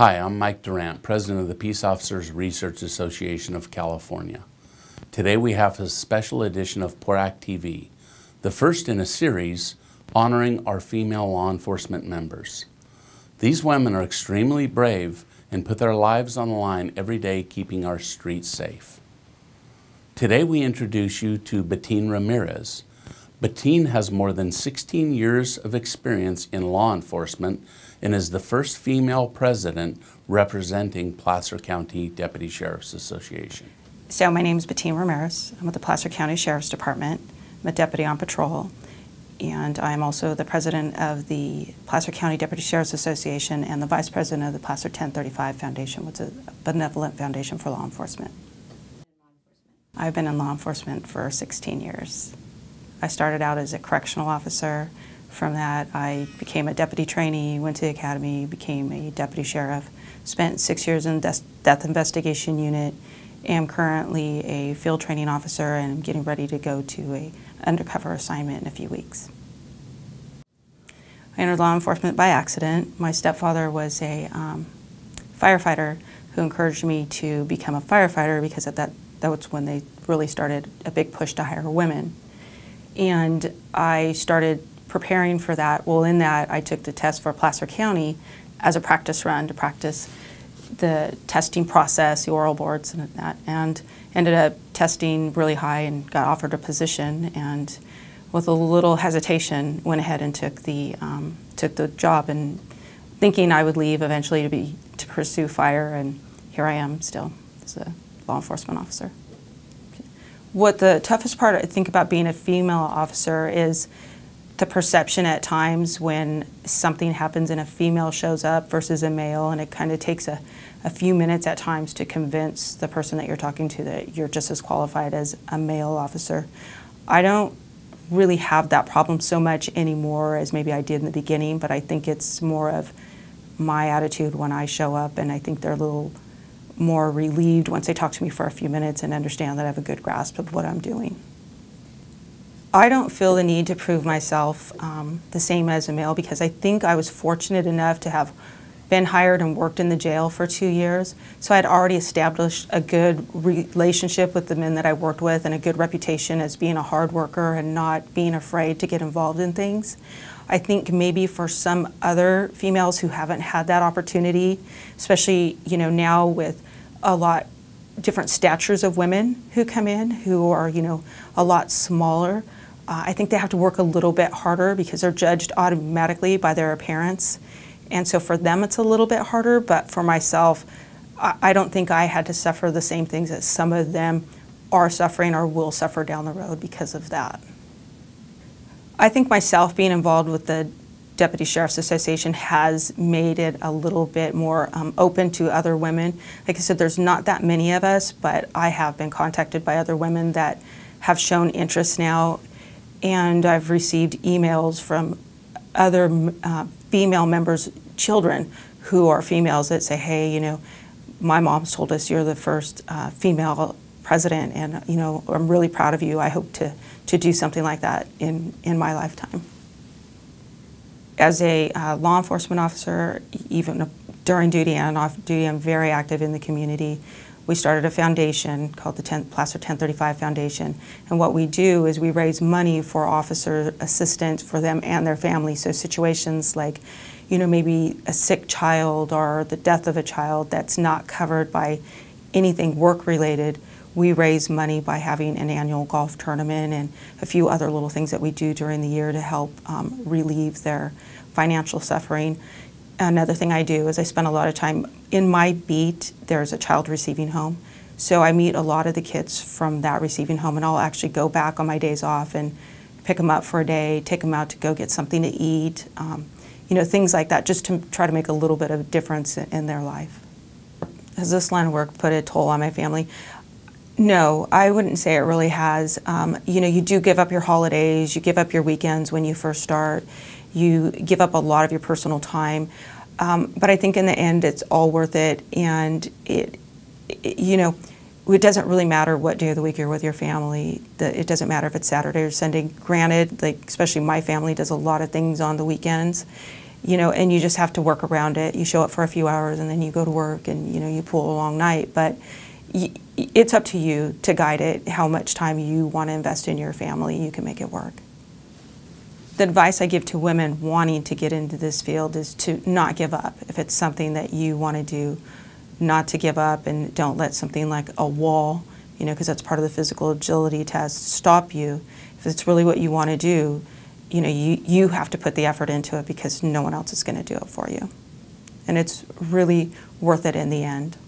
Hi, I'm Mike Durant, President of the Peace Officers Research Association of California. Today we have a special edition of PORAC TV, the first in a series honoring our female law enforcement members. These women are extremely brave and put their lives on the line every day keeping our streets safe. Today we introduce you to Batine Ramirez. Batine has more than 16 years of experience in law enforcement and is the first female president representing Placer County Deputy Sheriff's Association. So my name is Batine Ramirez. I'm with the Placer County Sheriff's Department. I'm a deputy on patrol, and I'm also the president of the Placer County Deputy Sheriff's Association and the vice president of the Placer 1035 Foundation, which is a benevolent foundation for law enforcement. I've been in law enforcement for 16 years. I started out as a correctional officer. From that, I became a deputy trainee, went to the academy, became a deputy sheriff, spent 6 years in the death investigation unit, am currently a field training officer, and I'm getting ready to go to an undercover assignment in a few weeks. I entered law enforcement by accident. My stepfather was a firefighter who encouraged me to become a firefighter because that was when they really started a big push to hire women. And I started preparing for that. Well, in that, I took the test for Placer County as a practice run to practice the testing process, the oral boards and that, and ended up testing really high and got offered a position, and with a little hesitation went ahead and took the job, and thinking I would leave eventually to pursue fire, and here I am still as a law enforcement officer. What the toughest part I think about being a female officer is the perception at times when something happens and a female shows up versus a male, and it kind of takes a few minutes at times to convince the person that you're talking to that you're just as qualified as a male officer. I don't really have that problem so much anymore as maybe I did in the beginning, but I think it's more of my attitude when I show up, and I think they're a little more relieved once they talk to me for a few minutes and understand that I have a good grasp of what I'm doing. I don't feel the need to prove myself the same as a male, because I think I was fortunate enough to have been hired and worked in the jail for 2 years. So I had already established a good relationship with the men that I worked with and a good reputation as being a hard worker and not being afraid to get involved in things. I think maybe for some other females who haven't had that opportunity, especially now with a lot different statures of women who come in who are a lot smaller, I think they have to work a little bit harder because they're judged automatically by their appearance. And so for them it's a little bit harder, but for myself, I don't think I had to suffer the same things that some of them are suffering or will suffer down the road because of that. I think myself being involved with the Deputy Sheriff's Association has made it a little bit more open to other women. Like I said, there's not that many of us, but I have been contacted by other women that have shown interest now, and I've received emails from other female members' children who are females that say, hey, my mom's told us you're the first female president, and I'm really proud of you. I hope to do something like that in my lifetime. As a law enforcement officer, even during duty and off duty, I'm very active in the community. We started a foundation called the Placer 1035 Foundation, and what we do is we raise money for officer assistance for them and their families. So situations like, maybe a sick child or the death of a child that's not covered by anything work-related, we raise money by having an annual golf tournament and a few other little things that we do during the year to help relieve their financial suffering. Another thing I do is I spend a lot of time in my beat. There's a child receiving home, so I meet a lot of the kids from that receiving home, and I'll actually go back on my days off and pick them up for a day, take them out to go get something to eat, things like that, just to try to make a little bit of a difference in their life. Has this line of work put a toll on my family? No, I wouldn't say it really has. You do give up your holidays, you give up your weekends when you first start, you give up a lot of your personal time, but I think in the end it's all worth it, and it doesn't really matter what day of the week you're with your family. It doesn't matter if it's Saturday or Sunday. Granted, especially my family does a lot of things on the weekends, and you just have to work around it. You show up for a few hours and then you go to work and, you pull a long night. But it's up to you to guide it, how much time you want to invest in your family. You can make it work. The advice I give to women wanting to get into this field is to not give up. If it's something that you want to do, not to give up, and don't let something like a wall, because that's part of the physical agility test, stop you. If it's really what you want to do, you have to put the effort into it because no one else is going to do it for you. And it's really worth it in the end.